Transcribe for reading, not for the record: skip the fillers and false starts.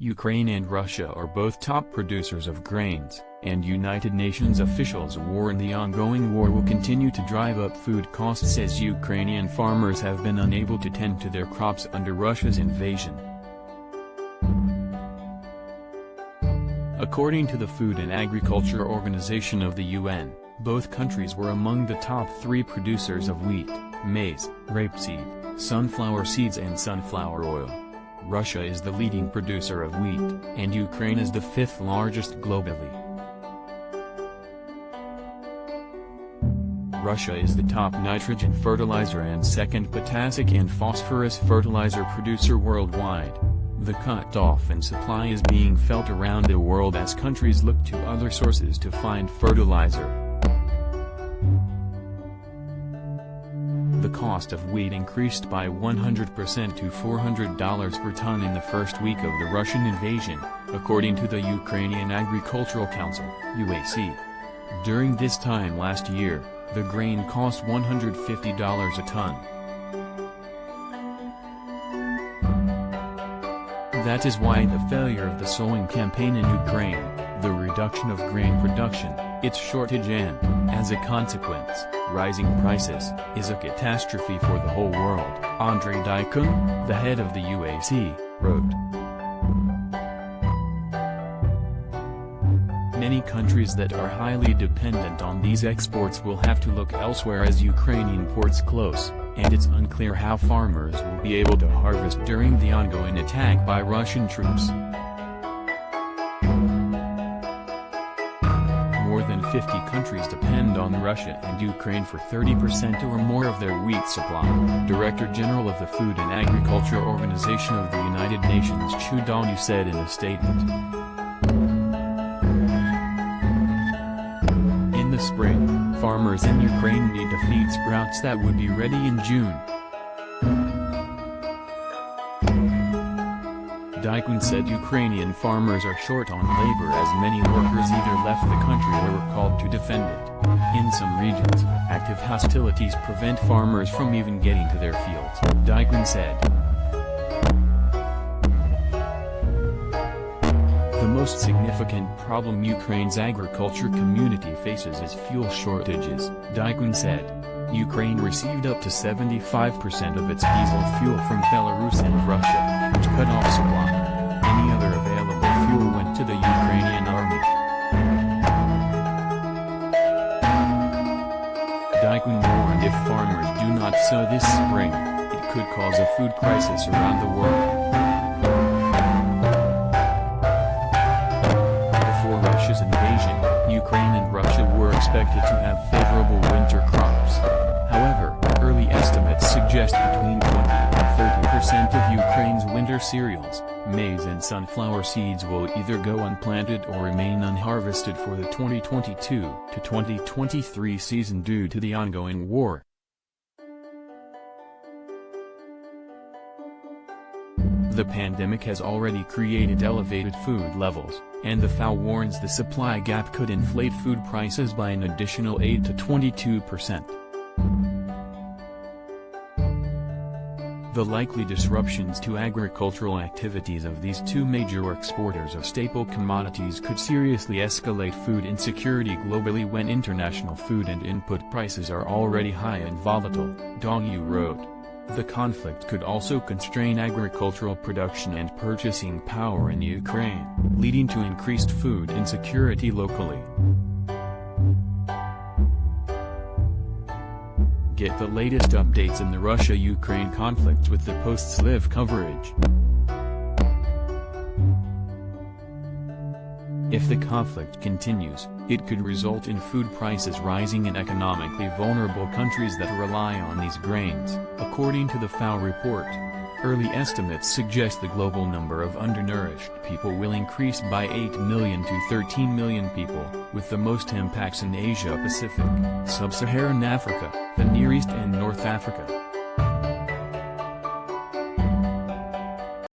Ukraine and Russia are both top producers of grains, and United Nations officials warn the ongoing war will continue to drive up food costs as Ukrainian farmers have been unable to tend to their crops under Russia's invasion. According to the Food and Agriculture Organization of the UN, both countries were among the top 3 producers of wheat, maize, rapeseed, sunflower seeds and sunflower oil. Russia is the leading producer of wheat, and Ukraine is the 5th largest globally. Russia is the top nitrogen fertilizer and second potassic and phosphorus fertilizer producer worldwide. The cut-off in supply is being felt around the world as countries look to other sources to find fertilizer. The cost of wheat increased by 100% to $400 per ton in the first week of the Russian invasion, according to the Ukrainian Agricultural Council (UAC). During this time last year, the grain cost $150 a ton. That is why the failure of the sowing campaign in Ukraine, the reduction of grain production, its shortage and, as a consequence, rising prices, is a catastrophe for the whole world, Andrei Dykun, the head of the UAC, wrote. Many countries that are highly dependent on these exports will have to look elsewhere as Ukrainian ports close, and it's unclear how farmers will be able to harvest during the ongoing attack by Russian troops. More than 50 countries depend on Russia and Ukraine for 30% or more of their wheat supply, Director General of the Food and Agriculture Organization of the United Nations Chu Dongyu said in a statement. In the spring, farmers in Ukraine need to feed sprouts that would be ready in June. Dykun said Ukrainian farmers are short on labor as many workers either left the country or were called to defend it. In some regions, active hostilities prevent farmers from even getting to their fields, Dykun said. The most significant problem Ukraine's agriculture community faces is fuel shortages, Dykun said. Ukraine received up to 75% of its diesel fuel from Belarus and Russia, which cut off supply. Any other available fuel went to the Ukrainian army. Dykun warned if farmers do not sow this spring, it could cause a food crisis around the world. Before Russia's invasion, Ukraine and Russia were expected to have favorable winter crops. However, early estimates suggest between 20 and 30% of Ukraine's winter cereals, maize and sunflower seeds will either go unplanted or remain unharvested for the 2022 to 2023 season due to the ongoing war. The pandemic has already created elevated food levels, and the FAO warns the supply gap could inflate food prices by an additional 8 to 22%. The likely disruptions to agricultural activities of these two major exporters of staple commodities could seriously escalate food insecurity globally when international food and input prices are already high and volatile, Dongyu wrote. The conflict could also constrain agricultural production and purchasing power in Ukraine, leading to increased food insecurity locally. Get the latest updates in the Russia-Ukraine conflict with the Post's live coverage. If the conflict continues, it could result in food prices rising in economically vulnerable countries that rely on these grains, according to the FAO report. Early estimates suggest the global number of undernourished people will increase by 8 million to 13 million people, with the most impacts in Asia-Pacific, Sub-Saharan Africa, the Near East and North Africa.